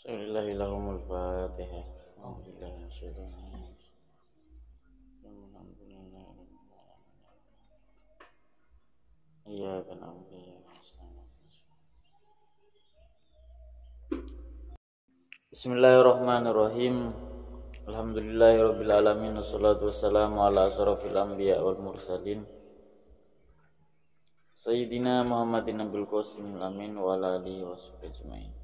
Bismillahirrahmanirrahim. Al-Fatihah. Alhamdulillah. Iya kan Bismillahirrahmanirrahim. Alhamdulillahirabbil alamin wassalatu wassalamu ala asyrofil anbiya wal mursalin Sayyidina Muhammadin Nabil Qasimil Amin wa ala alihi washabihi ajmain.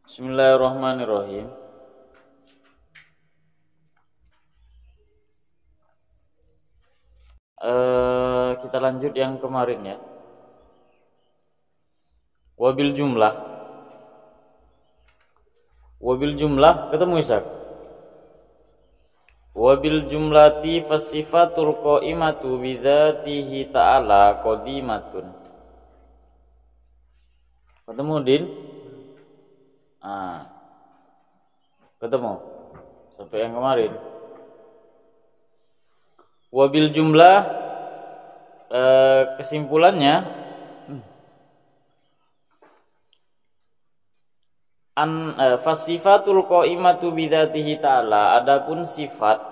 Bismillahirrahmanirrahim. Kita lanjut yang kemarin ya. Wabil jumlah ketemu Ishak. Wabil jumlati fasifatul qaimatu bidzatihi ta'ala qadimatun. Ketemu Din? Ketemu sampai yang kemarin. Wabil jumlah kesimpulannya fasifatul qaimatu bidzatihi ta'ala, adapun sifat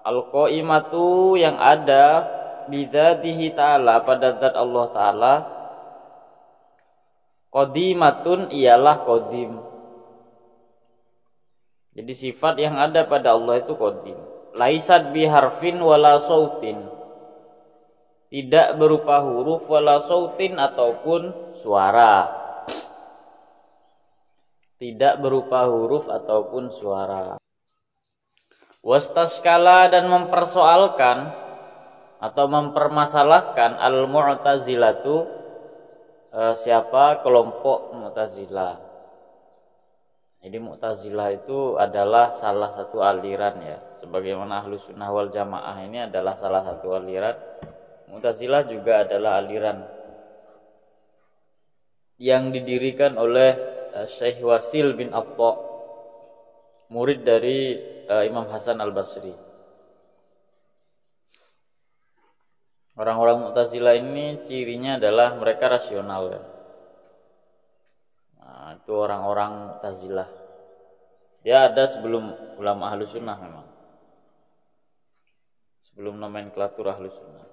al-qaimatu yang ada bidzatihi ta'ala pada zat Allah Ta'ala, qadimatun ialah qadim. Jadi sifat yang ada pada Allah itu qadim. Laisat biharfin wala sautin, tidak berupa huruf wala sautin ataupun suara. Tidak berupa huruf ataupun suara. Wastaskala dan mempersoalkan atau mempermasalahkan al-mu'tazilatu, siapa kelompok Mu'tazilah. Jadi Mu'tazilah itu adalah salah satu aliran ya. Sebagaimana Ahlus Sunnah wal Jamaah ini adalah salah satu aliran, Mu'tazilah juga adalah aliran yang didirikan oleh Syekh Wasil bin Atta, murid dari Imam Hasan al-Basri. Orang-orang Mu'tazilah ini cirinya adalah mereka rasional ya. Itu orang-orang Mu'tazilah. Dia ada sebelum ulama Ahlus Sunnah memang. Sebelum nomenklatur Ahlus Sunnah.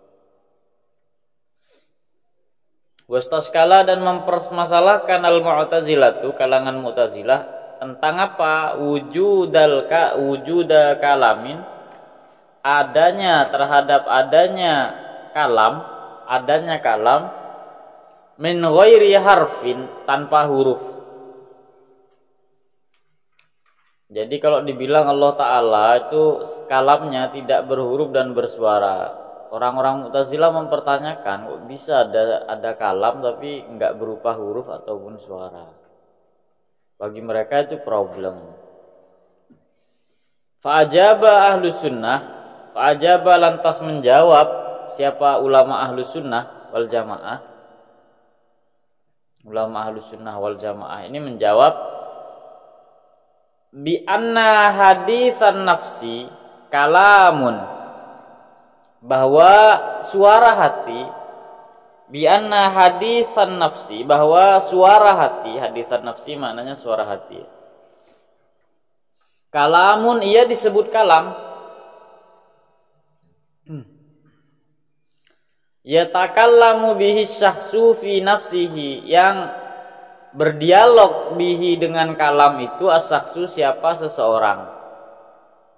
Wastaskala dan mempermasalahkan al-Mu'tazilatu, kalangan Mu'tazilah, tentang apa? Wujuda kalamin, adanya terhadap adanya kalam min ghairi harfin, tanpa huruf. Jadi kalau dibilang Allah Ta'ala itu kalamnya tidak berhuruf dan bersuara, orang-orang Mu'tazilah mempertanyakan kok bisa ada kalam tapi enggak berupa huruf ataupun suara. Bagi mereka itu problem. Fa'ajaba ahlus sunnah, fa'ajaba lantas menjawab siapa ulama ahlus sunnah wal jamaah. Ulama ahlus sunnah wal jamaah ini menjawab bi anna haditsan nafsi kalamun, bahwa suara hati, bi anna haditsan nafsi, bahwa suara hati, haditsan nafsi maknanya suara hati. Kalamun ia disebut kalam. Yatakallamu bihi syakhsu fi nafsihi, yang berdialog bihi dengan kalam itu as-syakhsu siapa seseorang,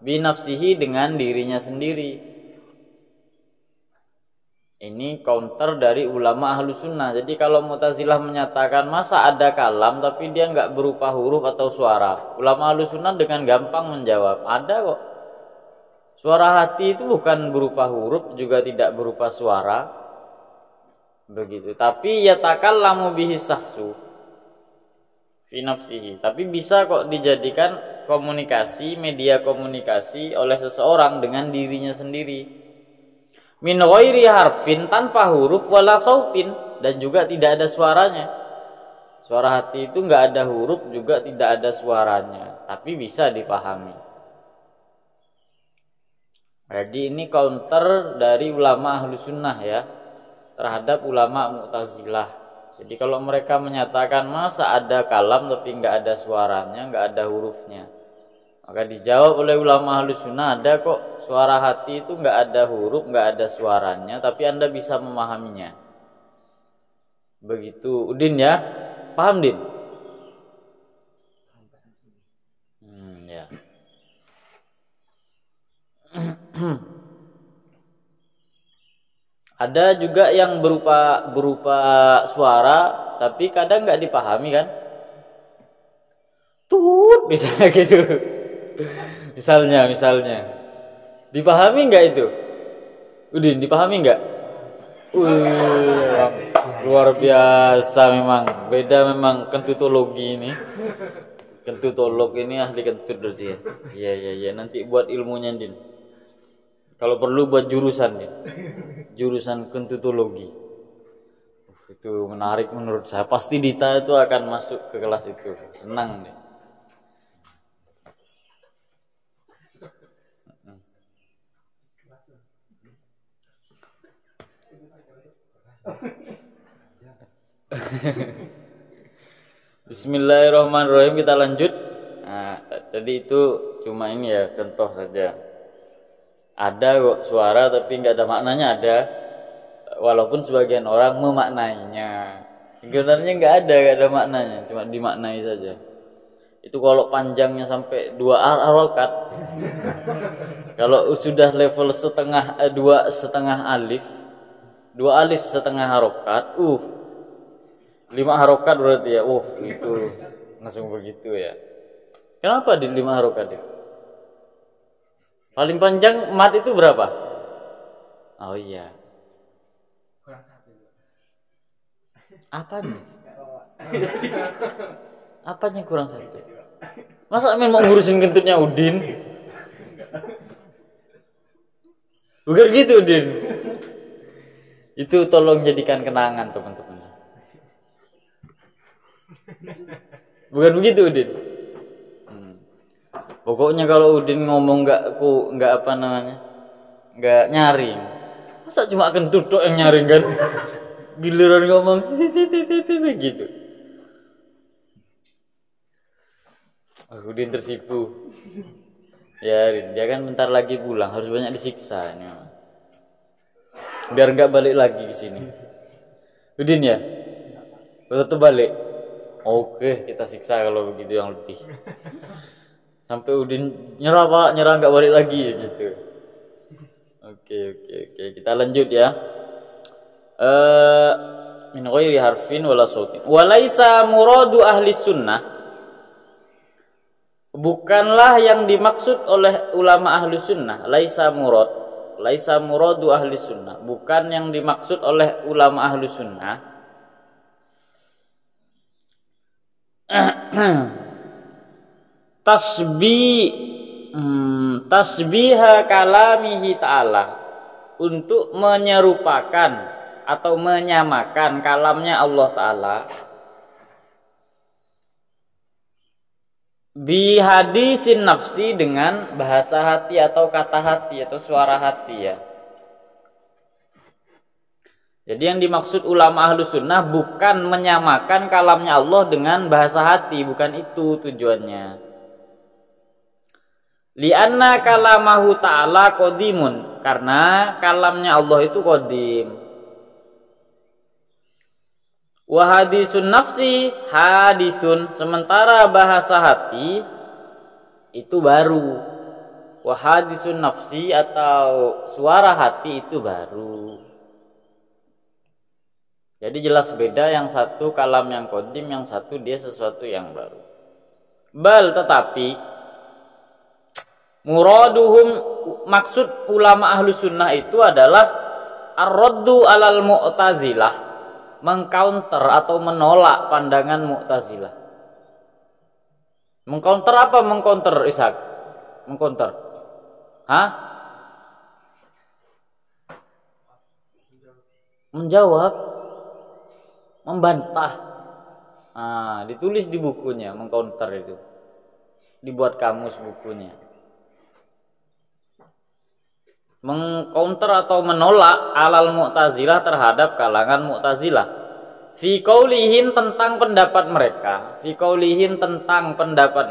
bi nafsihi dengan dirinya sendiri. Ini counter dari ulama Ahlus Sunnah. Jadi kalau Mu'tazilah menyatakan masa ada kalam tapi dia enggak berupa huruf atau suara, ulama Ahlus Sunnah dengan gampang menjawab, ada kok. Suara hati itu bukan berupa huruf, juga tidak berupa suara. Begitu. Tapi yatakallamu bihi syakhsu fi nafsihi, tapi bisa kok dijadikan komunikasi, media komunikasi oleh seseorang dengan dirinya sendiri. Min ghairi harfin, tanpa huruf, wala sautin, dan juga tidak ada suaranya. Suara hati itu enggak ada huruf, juga tidak ada suaranya, tapi bisa dipahami. Jadi ini counter dari ulama Ahlus Sunnah ya. terhadap ulama Mu'tazilah. Jadi kalau mereka menyatakan masa ada kalam tapi nggak ada suaranya, nggak ada hurufnya, maka dijawab oleh ulama Ahlus Sunnah, ada kok suara hati itu nggak ada huruf, nggak ada suaranya, tapi Anda bisa memahaminya. Begitu, Udin ya, paham Din? Ya. Ada juga yang berupa suara, tapi kadang nggak dipahami kan? Tut, misalnya gitu. Misalnya, dipahami nggak itu? Udin, dipahami nggak? Luar biasa memang. Beda memang kentutologi ini. Kentutolog ini ahli kentut berarti ya. Iya. Nanti buat ilmunya Din. Kalau perlu buat jurusan Din. Jurusan kentutologi. Itu menarik menurut saya. Pasti Dita itu akan masuk ke kelas itu. Senang deh. Bismillahirrahmanirrahim, kita lanjut. Nah, tadi itu cuma ini ya, contoh saja. Ada kok suara tapi nggak ada maknanya, ada. Walaupun sebagian orang memaknainya. Sebenarnya nggak ada maknanya, cuma dimaknai saja. Itu kalau panjangnya sampai 2 harokat. Kalau sudah level setengah 2,5 alif, 2 alif setengah harokat, 5 harokat berarti ya. Itu langsung begitu ya. Kenapa di 5 harokat itu? Paling panjang mat itu berapa? Oh iya. Apanya? Apanya kurang satu? Masa Amin mau ngurusin kentutnya Udin? Bukan gitu Udin. Itu tolong jadikan kenangan teman-teman. Bukan begitu Udin. Pokoknya kalau Udin ngomong nggak apa namanya, nggak nyaring. Masa cuma kentut tok yang nyaring kan? Giliran ngomong gitu. Udin tersipu. Ya, dia kan bentar lagi pulang, harus banyak disiksa ini. Biar nggak balik lagi ke sini. Udin ya, tetap balik. Oke, kita siksa kalau begitu yang lebih. Sampai Udin nyerah Pak, nyerah nggak balik lagi gitu. Oke, kita lanjut ya. Min ghairi harfin wala sautin. Walaisa muradu ahli sunnah. Bukanlah yang dimaksud oleh ulama ahli sunnah. Laisa muradu ahli sunnah. Bukan yang dimaksud oleh ulama ahli sunnah. Tasbiha kalamihi ta'ala, untuk menyerupakan atau menyamakan kalamnya Allah Ta'ala bihadisin nafsi, dengan bahasa hati atau kata hati atau suara hati ya. Jadi yang dimaksud ulama Ahlus Sunnah bukan menyamakan kalamnya Allah dengan bahasa hati, bukan itu tujuannya. Lianna kalamahu ta'ala qadimun, karena kalamnya Allah itu qadim. Wa hadisun nafsi hadisun, sementara bahasa hati itu baru. Wa hadisun nafsi atau suara hati itu baru. Jadi jelas beda, yang satu kalam yang qadim, yang satu dia sesuatu yang baru. Bal, tetapi muraduhum, maksud ulama ahlu sunnah itu adalah ar-raddu alal mu'tazilah, mengcounter atau menolak pandangan mu'tazilah. Mengcounter apa? Mengcounter Ishak? Mengcounter? Menjawab, membantah. Ditulis di bukunya mengcounter itu, dibuat kamus bukunya. mengcounter atau menolak alal Mu'tazilah terhadap kalangan Mu'tazilah. Fi qaulihin tentang pendapat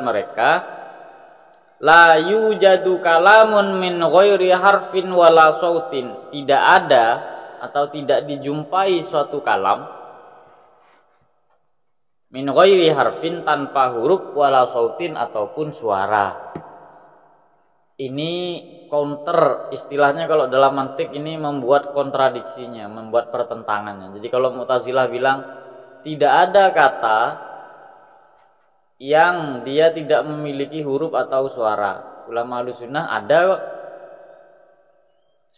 mereka, la yujadu kalamun min ghairi harfin wala sautin. Tidak ada atau tidak dijumpai suatu kalam min ghairi harfin tanpa huruf wala sautin ataupun suara. Ini counter, istilahnya kalau dalam mantik ini membuat kontradiksinya, membuat pertentangannya. Jadi kalau Mu'tazilah bilang tidak ada kata yang dia tidak memiliki huruf atau suara, ulama Ahlussunnah ada kok.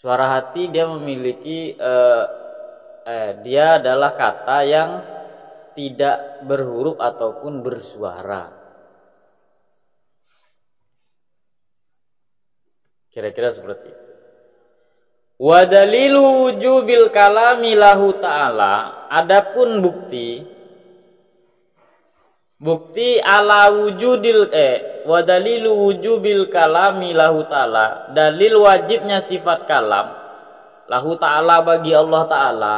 Suara hati dia memiliki dia adalah kata yang tidak berhuruf ataupun bersuara. Kira-kira seperti itu. Wa dalilu wujubil kalami lahu ta'ala. Adapun bukti ala wujudil wa dalilu wujubil kalami lahu ta'ala. Dalil wajibnya sifat kalam lahu ta'ala bagi Allah ta'ala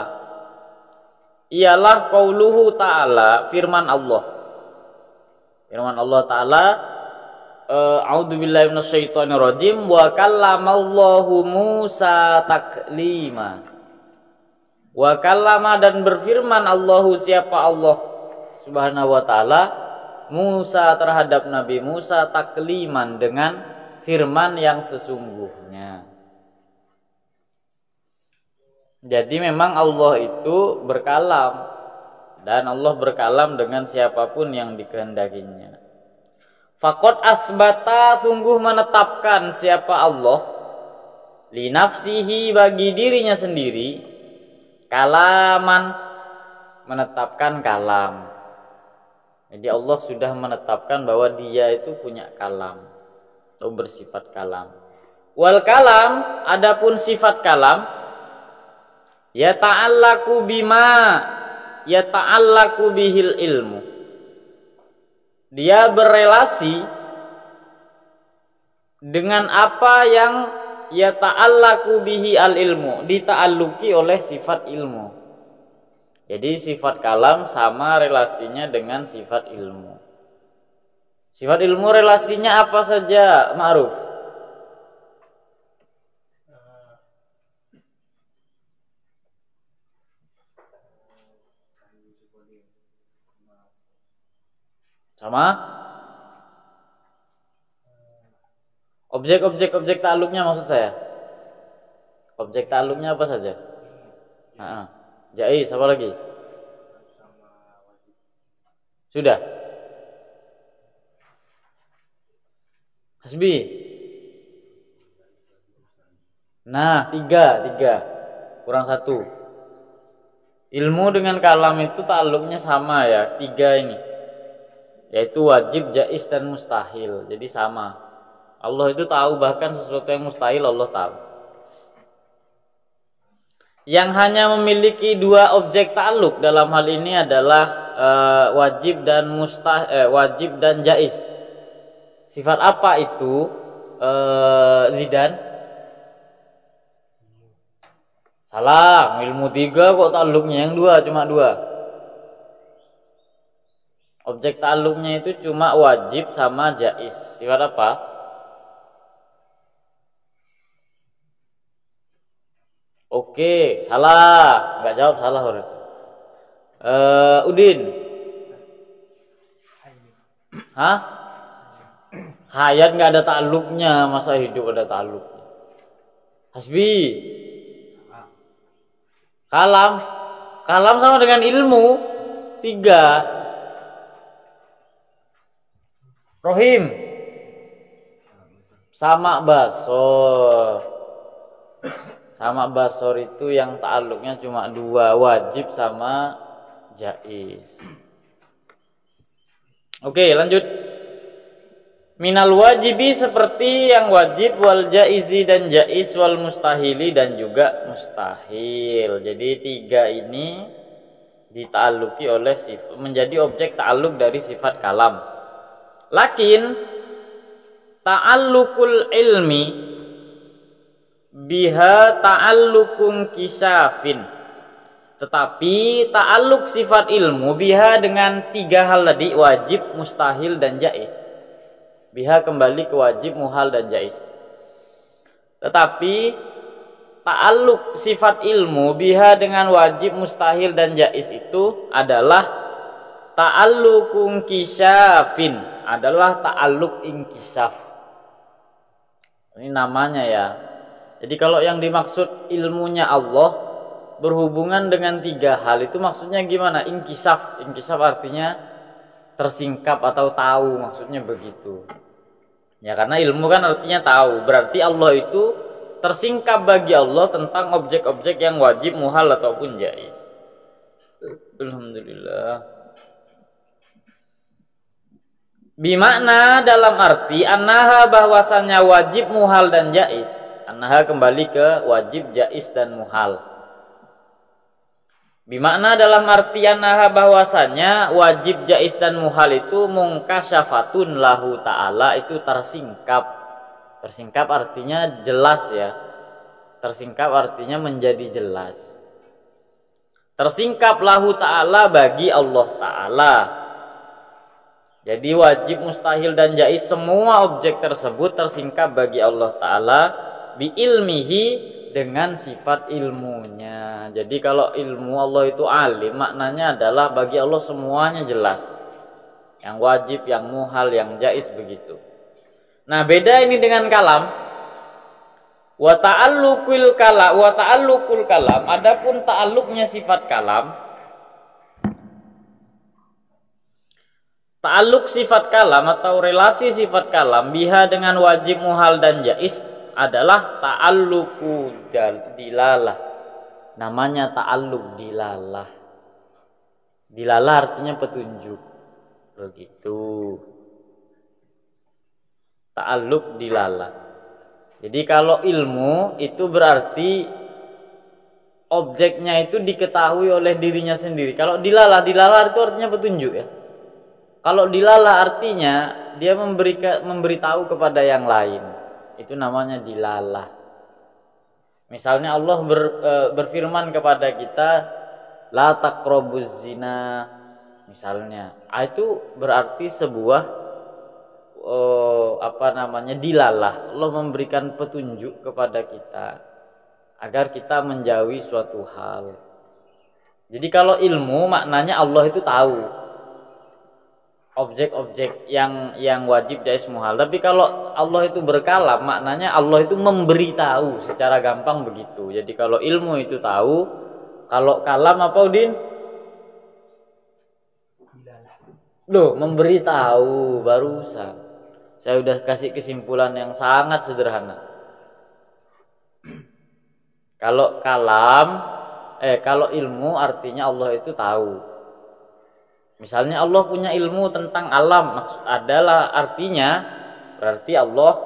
ialah qauluhu ta'ala, firman Allah. Firman Allah ta'ala, a'udzubillahi minasyaitonirrajim, wa kallamallahu Musa taklima. Wa kallama, dan berfirman Allahu, siapa Allah Subhanahu wa taala, Musa terhadap Nabi Musa takliman, dengan firman yang sesungguhnya. Jadi memang Allah itu berkalam, dan Allah berkalam dengan siapapun yang dikehendakinya. Faqad asbata, sungguh menetapkan siapa Allah, li nafsihi, bagi dirinya sendiri, kalaman, menetapkan kalam. Jadi Allah sudah menetapkan bahwa dia itu punya kalam atau bersifat kalam. Wal kalam, adapun sifat kalam, ya ta'allaku bima ya ta'allaku bihil ilmu, dia berelasi dengan apa yang ya ta'allaku bihi al ilmu, dita'alluki oleh sifat ilmu. Jadi sifat kalam sama relasinya dengan sifat ilmu. Sifat ilmu relasinya apa saja, Ma'ruf? Sama objek ta'alluqnya, maksud saya. Objek ta'alluqnya apa saja? Jaiz, apa lagi? Sudah. Hasbi. Nah, tiga. Kurang satu. Ilmu dengan kalam itu ta'alluqnya sama ya, tiga ini. Yaitu wajib, jaiz, dan mustahil. Jadi sama. Allah itu tahu, bahkan sesuatu yang mustahil Allah tahu. Yang hanya memiliki dua objek ta'alluq dalam hal ini adalah wajib dan jaiz. Sifat apa itu, Zidan? Salah, ilmu tiga kok ta'alluqnya, yang dua, cuma dua. Objek ta'alluqnya itu cuma wajib sama jaiz. Sifat apa? Oke, salah. Enggak jawab, salah. Udin. Hah? Hayat enggak ada ta'alluqnya, masa hidup ada ta'alluqnya? Hasbi. Kalam sama dengan ilmu. Tiga. Rohim. Sama basor. Sama basor itu yang ta'alluqnya cuma dua, wajib sama jaiz. Oke, lanjut. Minal wajibi, seperti yang wajib, wal jaizi, dan jaiz, wal mustahili, dan juga mustahil. Jadi tiga ini dita'alluqi oleh sifat, menjadi objek ta'alluq dari sifat kalam. Lakin ta'alluqul ilmi biha ta'allukun kisyafin. Tetapi ta'alluk sifat ilmu biha dengan tiga hal tadi, wajib, mustahil, dan jaiz. Biha kembali ke wajib, muhal, dan jaiz. Tetapi ta'alluk sifat ilmu biha dengan wajib, mustahil, dan jaiz itu adalah ta'allukun kisyafin, adalah ta'alluk inkisaf. Ini namanya ya. Jadi kalau yang dimaksud ilmunya Allah berhubungan dengan tiga hal itu maksudnya gimana? Inkisaf. Inkisaf artinya tersingkap atau tahu, maksudnya begitu. Ya karena ilmu kan artinya tahu. Berarti Allah itu tersingkap bagi Allah tentang objek-objek yang wajib, muhal, ataupun jaiz. Alhamdulillah. Bimakna dalam arti annaha bahwasanya wajib, muhal, dan jaiz. Annaha kembali ke wajib, jaiz, dan muhal. Bimakna dalam arti annaha bahwasanya wajib, jaiz, dan muhal itu mungkasyafatun lahu ta'ala, itu tersingkap. Tersingkap artinya jelas ya. Tersingkap artinya menjadi jelas. Tersingkap lahu ta'ala bagi Allah ta'ala. Jadi wajib, mustahil, dan jaiz semua objek tersebut tersingkap bagi Allah Ta'ala bi ilmihi dengan sifat ilmunya. Jadi kalau ilmu Allah itu alim, maknanya adalah bagi Allah semuanya jelas. Yang wajib, yang muhal, yang jaiz begitu. Nah beda ini dengan kalam. Wa ta'allukul kalam, adapun ta'alluknya sifat kalam. Ta'alluq sifat kalam atau relasi sifat kalam biha dengan wajib, muhal, dan jaiz adalah ta'alluqu dilalah. Namanya ta'alluq dilalah. Dilalah artinya petunjuk. Begitu. Ta'alluq dilalah. Jadi kalau ilmu itu berarti objeknya itu diketahui oleh dirinya sendiri. Kalau dilalah itu artinya petunjuk ya. Kalau dilalah artinya dia memberitahu kepada yang lain. Itu namanya dilalah. Misalnya Allah berfirman kepada kita, la taqrabuz zina. Misalnya, itu berarti sebuah dilalah. Allah memberikan petunjuk kepada kita agar kita menjauhi suatu hal. Jadi kalau ilmu maknanya Allah itu tahu objek-objek yang wajib, jaiz, muhal. Tapi kalau Allah itu berkalam, maknanya Allah itu memberitahu secara gampang begitu. Jadi kalau ilmu itu tahu, kalau kalam apa Udin? Loh, memberitahu barusan. Saya udah kasih kesimpulan yang sangat sederhana. Kalau kalau ilmu artinya Allah itu tahu. Misalnya Allah punya ilmu tentang alam, adalah artinya berarti Allah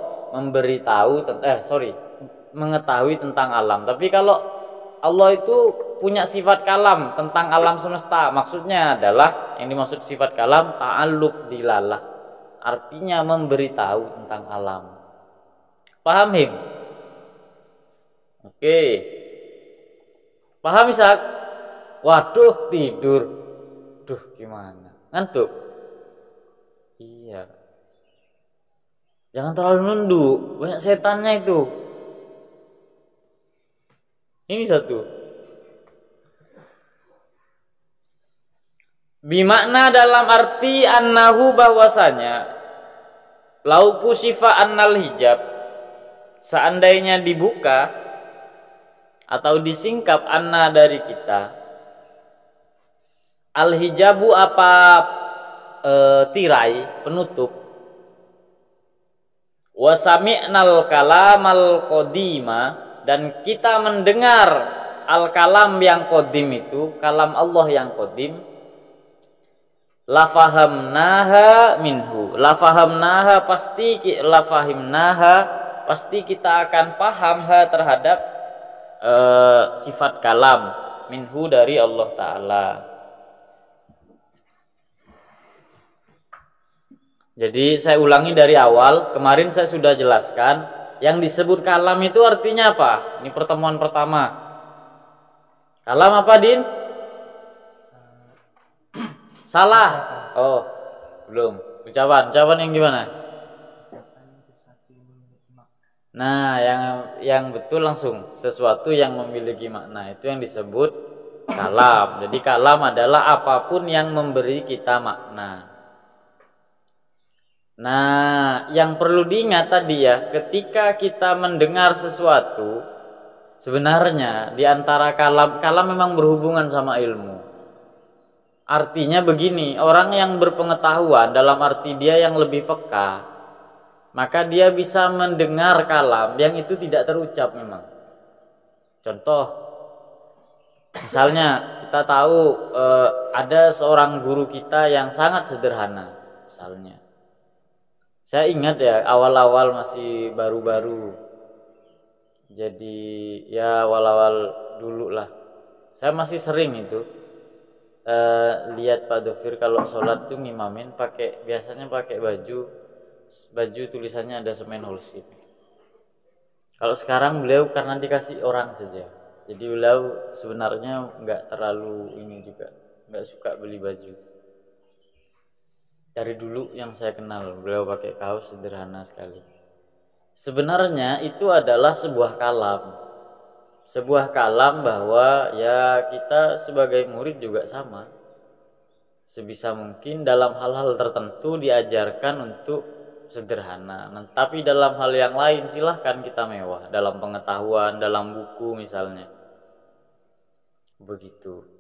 mengetahui tentang alam. Tapi kalau Allah itu punya sifat kalam tentang alam semesta, maksudnya adalah yang dimaksud sifat kalam ta'alluq dilalah, artinya memberitahu tentang alam. Paham Him? Oke. Paham Ishak? Waduh, tidur. Duh, gimana? Ngantuk? Iya. Jangan terlalu nunduk, banyak setannya itu. Ini satu. Bimakna dalam arti annahu bahwasanya lauku sifa annal hijab, seandainya dibuka atau disingkap anna dari kita. Al hijabu apa tirai penutup. Wa sami'nal kalamal qadima, dan kita mendengar al kalam yang qadim itu, kalam Allah yang qadim. La fahamnaha minhu. La fahamnaha pasti kita akan paham terhadap sifat kalam minhu dari Allah Ta'ala. Jadi saya ulangi dari awal. Kemarin saya sudah jelaskan yang disebut kalam itu artinya apa? Ini pertemuan pertama. Kalam apa, Din? Salah. Oh, belum. Ucapan yang gimana? Nah, yang betul langsung sesuatu yang memiliki makna itu yang disebut kalam. Jadi kalam adalah apapun yang memberi kita makna. Nah, yang perlu diingat tadi ya, ketika kita mendengar sesuatu, sebenarnya di antara kalam memang berhubungan sama ilmu. Artinya begini, orang yang berpengetahuan dalam arti dia yang lebih peka, maka dia bisa mendengar kalam yang itu tidak terucap memang. Contoh, misalnya kita tahu ada seorang guru kita yang sangat sederhana, misalnya. Saya ingat ya awal-awal masih baru-baru. Jadi ya awal-awal dulu lah. Saya masih sering itu lihat Pak Dofir kalau sholat tuh ngimamin biasanya pakai baju tulisannya ada semen holsin. Kalau sekarang beliau karena dikasih orang saja. Jadi beliau sebenarnya nggak terlalu ini juga, nggak suka beli baju. Dari dulu yang saya kenal beliau pakai kaos sederhana sekali. Sebenarnya itu adalah sebuah kalam bahwa ya kita sebagai murid juga sama. Sebisa mungkin dalam hal-hal tertentu diajarkan untuk sederhana. Tapi dalam hal yang lain silahkan kita mewah. Dalam pengetahuan, dalam buku misalnya. Begitu.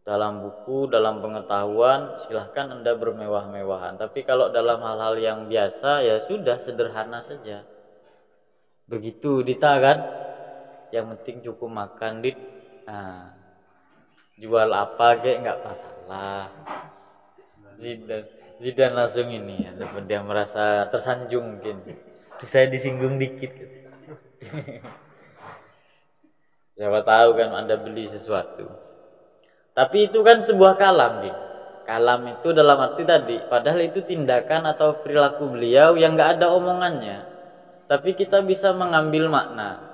Dalam buku, dalam pengetahuan silahkan Anda bermewah-mewahan. Tapi kalau dalam hal-hal yang biasa ya sudah sederhana saja. Begitu Dita kan? Yang penting cukup makan Dit. Nah, jual apa kayak nggak masalah. Zidan langsung ini ya, dia merasa tersanjung mungkin. Terus saya disinggung dikit. Siapa tahu kan Anda beli sesuatu. Tapi itu kan sebuah kalam, Din. Kalam itu dalam arti tadi, padahal itu tindakan atau perilaku beliau yang nggak ada omongannya. Tapi kita bisa mengambil makna.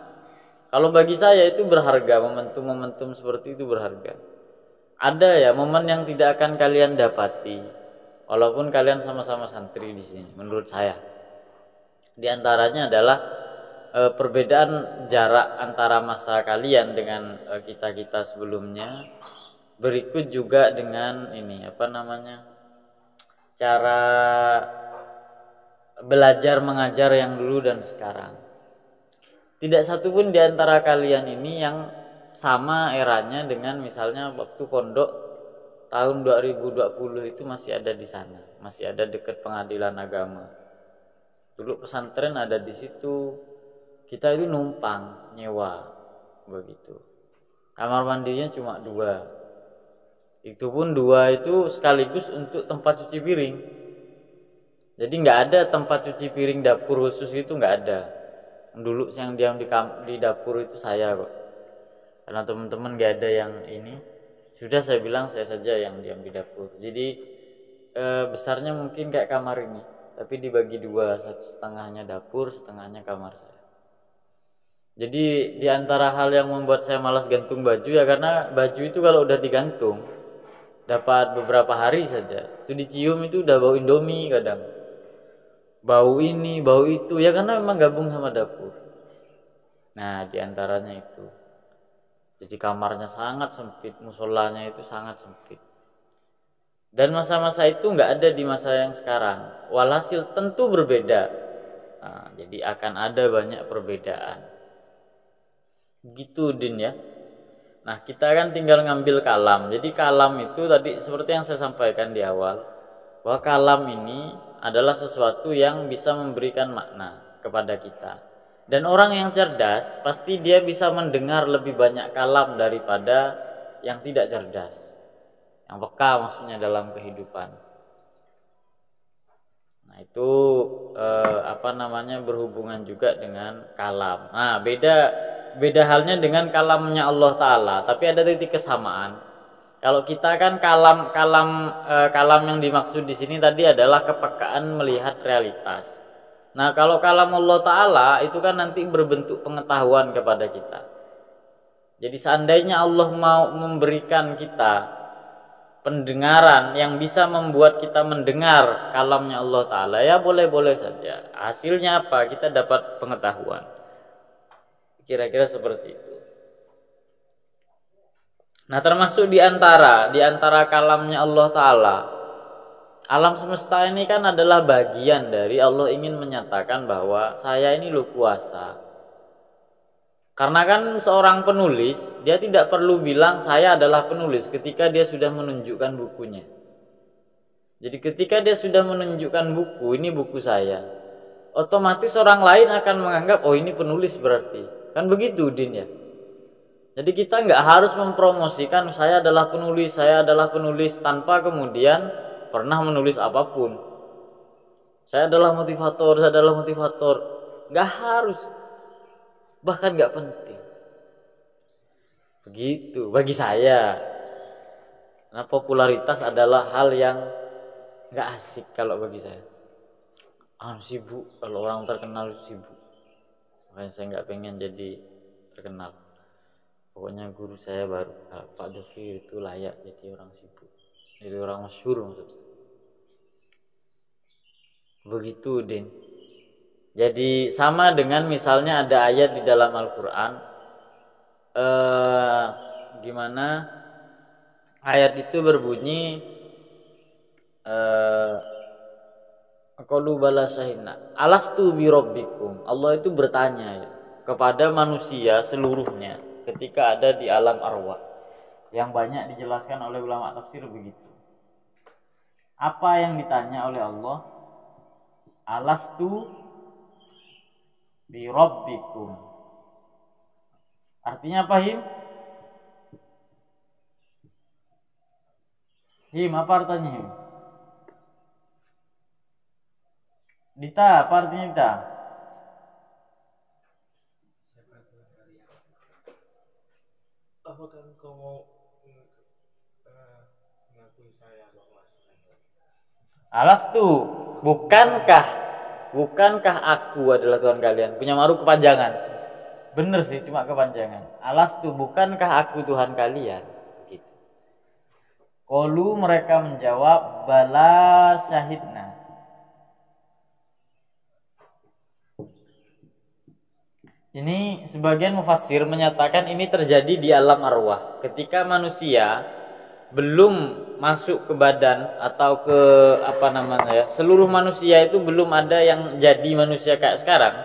Kalau bagi saya itu berharga, momentum-momentum seperti itu berharga. Ada ya momen yang tidak akan kalian dapati, walaupun kalian sama-sama santri di sini, menurut saya. Di antaranya adalah perbedaan jarak antara masa kalian dengan kita sebelumnya. Berikut juga dengan ini cara belajar mengajar yang dulu dan sekarang. Tidak satu pun di antara kalian ini yang sama eranya dengan misalnya waktu pondok tahun 2020 itu masih ada di sana, masih ada dekat pengadilan agama. Dulu pesantren ada di situ, kita itu numpang nyewa begitu. Kamar mandinya cuma 2. Itu pun 2 itu sekaligus untuk tempat cuci piring. Jadi nggak ada tempat cuci piring dapur khusus itu nggak ada. Dulu yang diam di dapur itu saya kok. Karena teman-teman nggak ada yang ini. Sudah saya bilang saya saja yang diam di dapur. Jadi besarnya mungkin kayak kamar ini, tapi dibagi 2, 1/2-nya dapur, 1/2-nya kamar saya. Jadi di antara hal yang membuat saya malas gantung baju ya karena baju itu kalau udah digantung dapat beberapa hari saja itu dicium itu udah bau Indomie kadang, bau ini bau itu ya karena memang gabung sama dapur. Nah diantaranya itu, jadi kamarnya sangat sempit, musolanya itu sangat sempit. Dan masa-masa itu nggak ada di masa yang sekarang, walhasil tentu berbeda. Nah, jadi akan ada banyak perbedaan gitu Din ya. Nah kita kan tinggal ngambil kalam. Jadi kalam itu tadi seperti yang saya sampaikan di awal, bahwa kalam ini adalah sesuatu yang bisa memberikan makna kepada kita. Dan orang yang cerdas pasti dia bisa mendengar lebih banyak kalam daripada yang tidak cerdas, yang peka maksudnya dalam kehidupan. Nah itu berhubungan juga dengan kalam. Nah beda halnya dengan kalamnya Allah Ta'ala, tapi ada titik kesamaan. Kalau kita kan kalam yang dimaksud di sini tadi adalah kepekaan melihat realitas. Nah, kalau kalam Allah Ta'ala itu kan nanti berbentuk pengetahuan kepada kita. Jadi seandainya Allah mau memberikan kita pendengaran yang bisa membuat kita mendengar kalamnya Allah Ta'ala, ya boleh-boleh saja. Hasilnya apa? Kita dapat pengetahuan. Kira-kira seperti itu. Nah, termasuk di antara kalamnya Allah Ta'ala, alam semesta ini kan adalah bagian dari Allah ingin menyatakan bahwa saya ini loh kuasa. Karena kan seorang penulis, dia tidak perlu bilang saya adalah penulis ketika dia sudah menunjukkan bukunya. Jadi ketika dia sudah menunjukkan buku, ini buku saya, otomatis orang lain akan menganggap, oh ini penulis berarti. Kan begitu, Din, ya. Jadi kita nggak harus mempromosikan saya adalah penulis tanpa kemudian pernah menulis apapun. Saya adalah motivator. Nggak harus. Bahkan nggak penting. Begitu bagi saya. Nah, popularitas adalah hal yang nggak asik kalau bagi saya. Sibuk, kalau orang terkenal sibuk. Makanya saya nggak pengen jadi terkenal. Pokoknya guru saya baru, Pak Dofir itu layak jadi orang sibuk, jadi orang masyhur maksudnya. Begitu, Din. Jadi sama dengan misalnya ada ayat di dalam Al-Quran, gimana ayat itu berbunyi, qalu bala syahidna alastu bi rabbikum. Allah itu bertanya ya, kepada manusia seluruhnya ketika ada di alam arwah, yang banyak dijelaskan oleh ulama tafsir begitu. Apa yang ditanya oleh Allah? Alastu bi rabbikum. Artinya apa, Him? Him, apa artinya, Him? Dita, apa artinya Dita? Apakah engkau mau mengakui saya? Alastu, bukankah aku adalah Tuhan kalian? Punya maru kepanjangan. Bener sih, cuma kepanjangan. Alastu, bukankah aku Tuhan kalian? Gitu. Qalu, mereka menjawab, bala syahidna. Ini sebagian mufassir menyatakan ini terjadi di alam arwah. Ketika manusia belum masuk ke badan atau ke seluruh manusia itu belum ada yang jadi manusia kayak sekarang.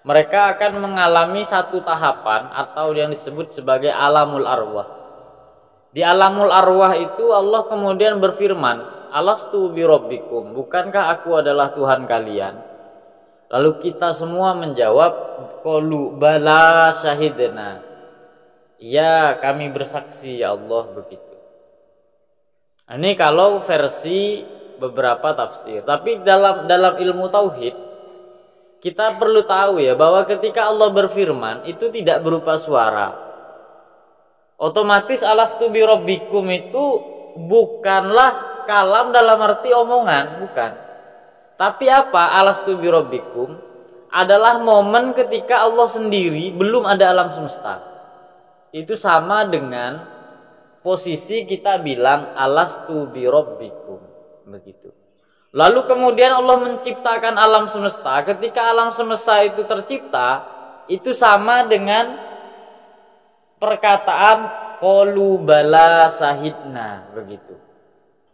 Mereka akan mengalami satu tahapan atau yang disebut sebagai alamul arwah. Di alamul arwah itu Allah kemudian berfirman, alastu bi rabbikum, bukankah aku adalah Tuhan kalian? Lalu kita semua menjawab, qalu bala syahidna. Ya, kami bersaksi ya Allah, begitu. Ini kalau versi beberapa tafsir. Tapi dalam ilmu tauhid kita perlu tahu ya bahwa ketika Allah berfirman itu tidak berupa suara. Otomatis alastu bi rabbikum itu bukanlah kalam dalam arti omongan, bukan. Tapi apa? Alastu bi rabbikum adalah momen ketika Allah sendiri belum ada alam semesta. Itu sama dengan posisi kita bilang alastu bi rabbikum, begitu. Lalu kemudian Allah menciptakan alam semesta. Ketika alam semesta itu tercipta, itu sama dengan perkataan qalu bala syahidna, begitu.